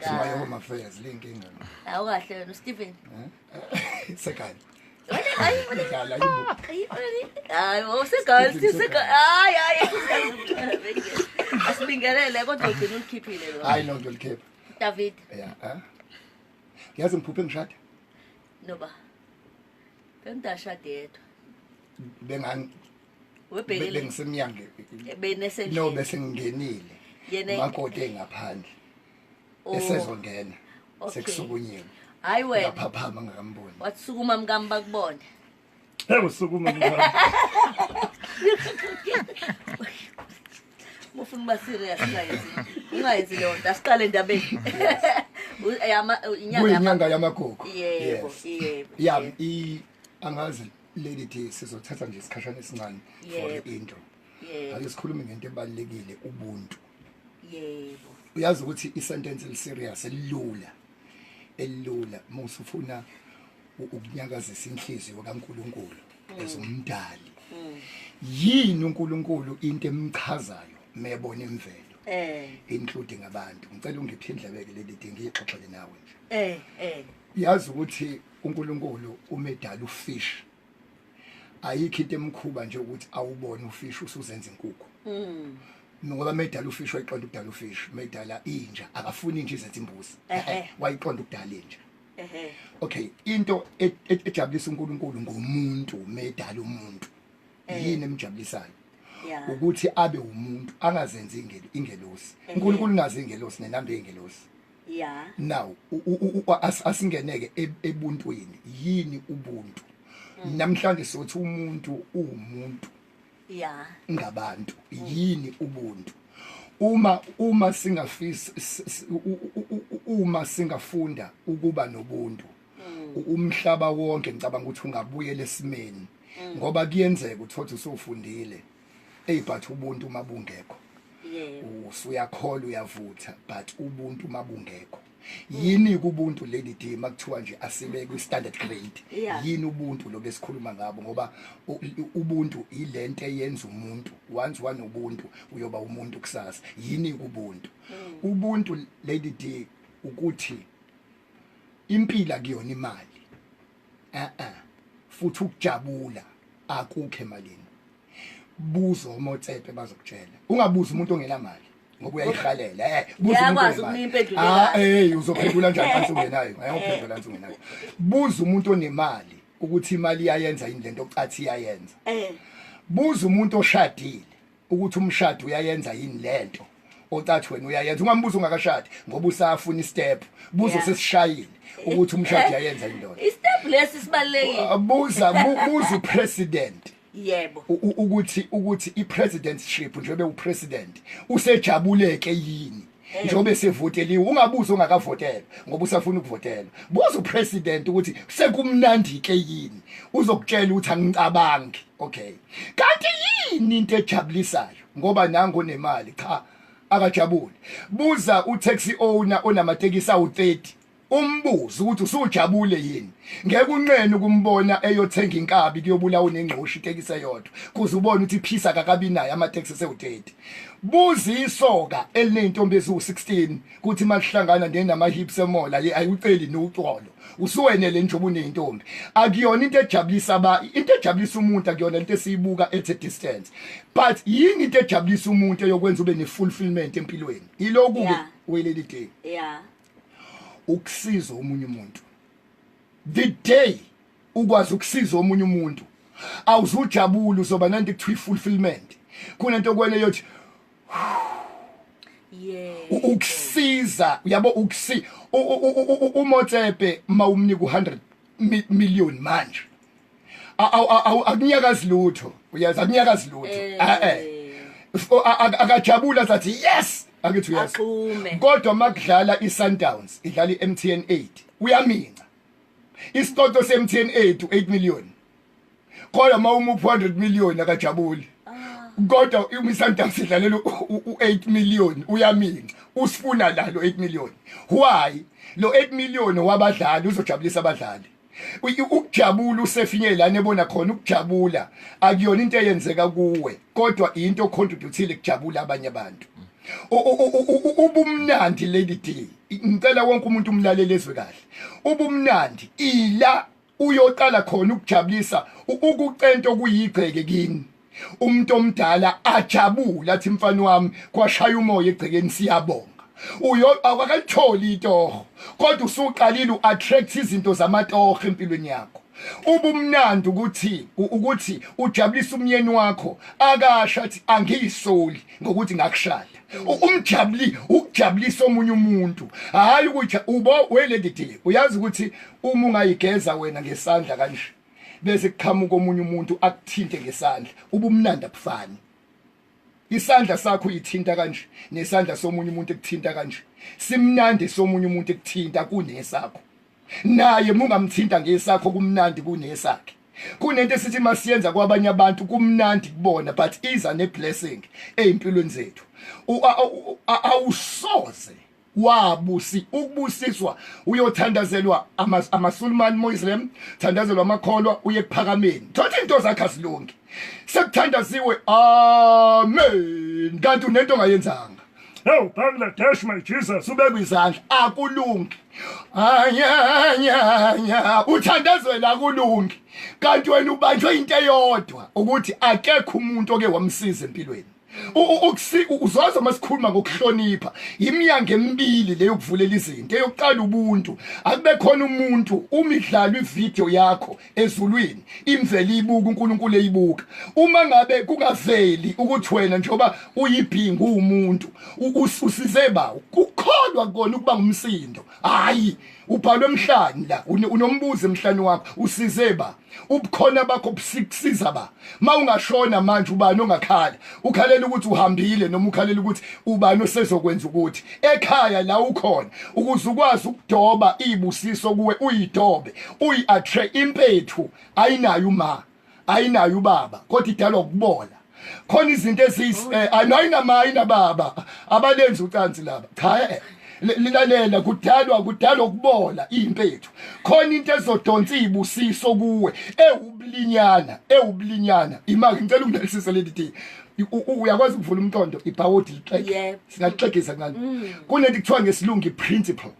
Kusuka yoma affairs lenkinga. Awukahle wena uStephen. Sekali. Hayi asibingelele kodwa ugcina ulikhiphile lo. Hayi lonto likhipha. David. Yeah, Yazi mphuphe ngishada. Noba. Bengidashade yedwa. Bengani Webhekile. bengisemnyange. Benesendlini. No bese ngingenile. Yena Makode ngaphandle. Esezongena. Sekusukunyiwe. Hayi wena. Ngaphaphama ngakamboni. Watsukuma mkami bakubone. Usukuma ngapha. Mufuna ba serious guys. Ungayenzi le nto asiqale ndabeni. Inyanga yamagugu. Yebo. Yeah, angazi lady day sizothatha nje isikhashana esincane for into. Ake sikhulume ngento ebalekile ubuntu. Yebo. Uyazi ukuthi isentence eliserious elula musufuna ukunyakazisa inhliziyo kaNkuluNkulu ezomdali. Yini uNkulunkulu into emchazayo mebona imvelo including abantu. Ngicela ungiphe indlebeke leli dingi ngixoxele nawe nje. Yazi ukuthi uNkulunkulu umedala ufish. Ayikho into emkhuba nje ukuthi awubone ufish usuzenza inkukhu. Ngoba medala ufish wayiqonda ukudala ufish, medala inja akafuni nje izenza imbuzi. Wayiqonda ukudala inja. Okay, into ejabulisa uNkulunkulu ngomuntu medala umuntu. Yini emjabulisayo? Ukuthi abe umuntu angazenzi ingelosi. uNkulunkulu unazi ingelosi nenambe ingelosi. Yeah. Now asingeneke ebuntwini. Yini ubuntu? Namhlanje sothi umuntu umuntu. Yeah. Ngabantu. Yini ubuntu? Uma singafunda ukuba nobuntu, umhlaba wonke ngicabanga ukuthi ungabuyela esimeni ngoba kuyenzeka uthothi usufundile but ubuntu mabungekho. Usuyakhola uyavutha but ubuntu mabungekho. Yini kubuntu lady day makuthiwa nje asibe ku standard grade? Yini ubuntu lo besikhuluma ngabo ngoba ubuntu ilento eyenza umuntu. Once ubuntu uyoba umuntu kusasa. Yini kubuntu? Ubuntu lady day ukuthi impila kuyona imali. Futhi ukujabula akukho emalini. Buzo uMotsepe bazokutshela. Ungabuza umuntu ongenamali ngoba uyayihalela. Buza umuntu ongemali. Uzophendula njani kanti ungenayo? Ayophendula kanti ungenayo. Buza umuntu onemali ukuthi imali iyayenza yini lento ocathi iyayenza. Buza umuntu oshadile ukuthi umshado uyayenza yini lento ocathi wena uyayenza. Ungambuza ungakashadi ngoba usafuna istep. Buzo sesishayile ukuthi umshado uyayenza indoda. Istep lesi sibalekile. Buza upresident. Yebo. Ukuthi ipresidentship njengoba upresident usejabuleke yini njengoba sevoteliwe. Ungabuza ongakavotela ngoba usafuna ukuvotela. Buza upresident ukuthi sekumnandi ke yini, uzokutshela ukuthi angicabangi. Okay, kanti yini into ejabulisayo ngoba nango nemali cha akajabuli. Buza utaxi owner onamatekisi awu30 umbuzo ukuthi usujabule yini. Ngeke unqene ukumbona eyothenga inkabi kuyobulawa nengqoshi itekisi eyodwa kuze ubone ukuthi iphisa kakabi nayo amateksi esewu30. Buza isoka elinentombi eziwu16 ukuthi malihlangana nama hips emola ayuceli noxolo usuwenele njengoba unentombi. Akuyona into ejabulisa into ejabulisa umuntu akuyona into esiyibuka at a distance, but yini into ejabulisa umuntu eyokwenza ube ne fulfillment empilweni. Yiloku ke weleli day. Ukusiza omunye umuntu. The day ukwazi ukusiza omunye umuntu awuzujabula uzoba nanti kuthiwa fulfillment. Kunento okwene yothi ukusiza yabo uMotsepe mawumnika 100 million manje akunyakazi lutho. Uyazi akunyakazi lutho. Akajabula zathi yes akithi yes. Kodwa makudlala iSundowns idlala iMTN 8 uyaminca. Isicoto seMTN 8 million. Kodwa mawumupha 100 million akajabuli. Kodwa iSundowns idlalela u8 million uyaminca. Usifuna lalo 8 million. Why? Lo 8 million wabadlali uzojabulisa abadlali. Ukujabula usefinyelana ebona khona ukujabula akuyona into eyenzeka kuwe kodwa into contributile kujabula abanye abantu. ubumnandi lady D ngicela wonke umuntu umlaleli ezwe kahle ubumnandi ila uyoqala khona ukujabulisa ukucento okuyigceke kini umuntu omdala ajabula athi mfana wami kwashaya umoya egcekeni siyabonga awakatholi itoho kodwa usuqalile uattract izinto zamatoho empilweni yakho ubumnandi ukuthi ujabulisa umyeni wakho akasha athi angiyisoli ngokuthi ngakushada ukujabulisa omunye umuntu hayi ukuthi weledi uyazi ukuthi uma ungayigeza wena ngesandla kanje bese kuqhamuka omunye umuntu akuthinte ngesandla ubumnandi abufani isandla sakho uyithinta kanje nesandla somunye umuntu ekuthinta kanje simnandi somunye umuntu ekuthinta kunesakho naye mungamthinta ngesakho kumnandi kunesakhe kunento esithi masiyenza kwabanye abantu kumnandi kubona but iza neblessing empilweni zethu awusoze ukubusiswa uyothandazelwa amaSulman Muslim thandazelwa amakholwa uye kuphakameni thothi into zakhe azilungi sekuthandaziwe amen kanti unento ongayenzanga Bangladesh my Jesus ubeka izandla akulungi anya uthandazela akulungi kanti wena ubanjwe into eyodwa ukuthi akekho umuntu oke wamsiza empilweni uzoza masikhuluma ngokuhlonipha iminyanga emibili leyo kuvulela izinto eyokuqala ubuntu akube khona umuntu umidlalo ivideo yakho ezulwini imveli ibuka uNkulunkulu eyibuka uma ngabe kungaveli ukuthi wena njengoba uyibhinga umuntu usize bawo kukholwa kona ukuba ngumsindo hayi ubhalwe emhlanje la unombuzo emhlanje wakho usize ba ubukhona bakho busiza ba mawungashona manje ubani ongakhala ukhalela ukuthi uhambile noma ukhalela ukuthi ubani osezokwenza ukuthi ekhaya la ukhona ukuze ukwazi ukudoba ibusiso kuwe uyidobe uyiattract impethu ayinayo ayinayo ubaba kodwa idalwa ukubola khona izinto ayinama baba abalenza ucansi laba cha lilalela kudalwa ukubola impethu khona into ezodonsa ibusiso kuwe ewublinyana imaki ngicela unginelisise leli uyakwazi ukuvula umqondo ibhawodi liqeke singaxegisa ngani kunento kuthiwa ngesilungu iprinciple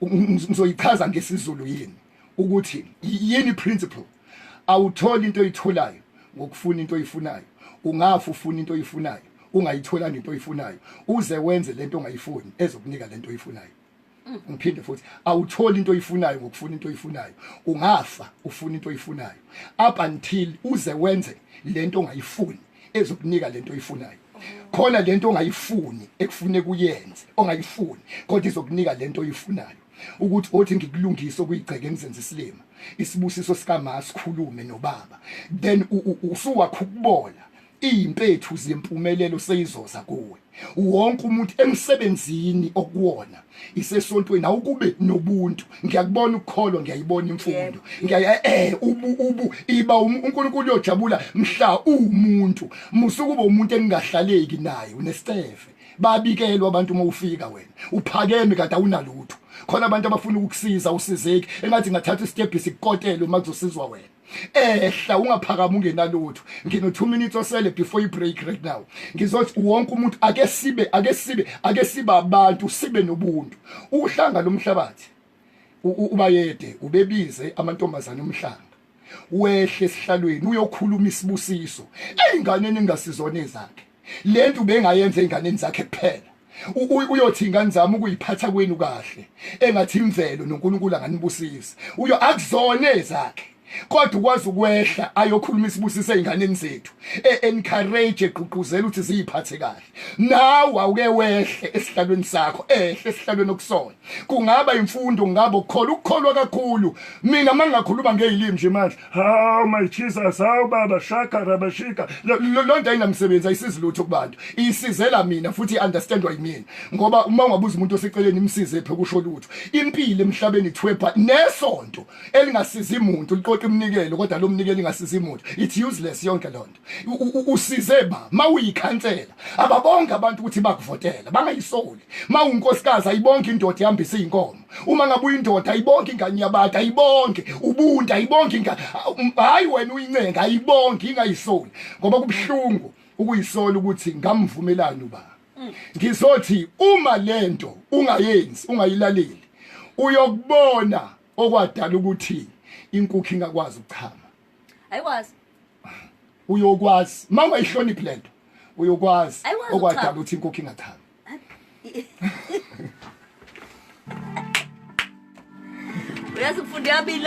ngizoyichaza ngesizulu yini ukuthi yini principle awutholi into oyitholayo ngokufuna into oyifunayo ungafa ufuna into oyifunayo ungayitholani into oyifunayo uze wenze lento ongayifuni ezokunika lento oyifunayo ngiphinde futhi awutholi into oyifunayo ngokufuna into oyifunayo ungafa ufuna into oyifunayo up until uze wenze lento ongayifuni ezokunika lento oyifunayo khona lento ongayifuni ekufune kuyenze ongayifuni kodwa izokunika lento oyifunayo ukuthi othi ngikulungisa okuyigceke ngizenze isilima isibusiso sikama sikhulume nobaba then usuwakho ukubola impethu zempumelelo seyizoza kuwe wonke umuntu emsebenzini okuwona isesontweni awukube nobuntu ngiyakubona ukukholwa ngiyayibona imfundo iba uNkulunkulu uyojabula mhla umuntu musukuba umuntu engahlaleki naye uneStefe babikelwa abantu uma ufika wena uphakeme kade awunalutho khona abantu abafuna ukukusiza usizeke engathi ngathatha istep isikotelo makuzosizwa wena ehla ungaphakama ungenalutho ngino 2 minutes osele before you break right now ngizothi wonke umuntu ake sibe abantu sibe nobuntu uhlanga lomhlabathi ubayede ubebize amantombazana omhlanga wehle esihlalweni uyokhuluma isibusiso einganeni engasizona ezakhe lento bengayenza einganeni zakhe kuphela uyothi ingane zami ukuyiphatha kwenu kahle engathi imvelo noNkulunkulu anganibusisa akuzona ezakhe kodwa ukwazi ukwehla ayokhuluma isibusiso einganeni zethu encourage egqugquzela ukuthi ziyiphathe kahle nawe awuke wehle esihlalweni sakho esihlalweni okusona kungaba imfundo ngabo ukukholwa kakhulu mina mangakhuluma ngezilimi nje manje how my Jesus how baba shaka rabashika lonto ayinamsebenzi ayisizilutho kubantu isizela mina futhi understand what I mean ngoba uma ungabuza umuntu oseceleni imsize ephe kusho lutho impilo emhlabeni ithwepha nesonto elingasiza umuntu liqoqa imnikelo kodwa lo mnikelo ingasiza umuntu it's useless yonke lonto usize ba mawuyikhansela ababonke abantu ukuthi bakuvotela bangayisoli mawunkosikazi ayibonke indoda ihambisa izinkomo uma ngabuya indoda ayibonke ingane yabantu ayibonke ubuntu ayibonke hayi wena uyincenga ayibonke ingayisoli ngoba kubhlungu ukuyisola ukuthi ngamvumelani uba ngizothi uma lento ungayenzi ungayilaleli uyokubona okwadala ukuthi inkukhu ingakwazi ukuchama Ayikwazi. uyokwazi mama ihloniphi lento uyokwazi Ayikwazi okwadala ukuchama. ukuthi inkukhu ingachama Uyazi kufunde yabili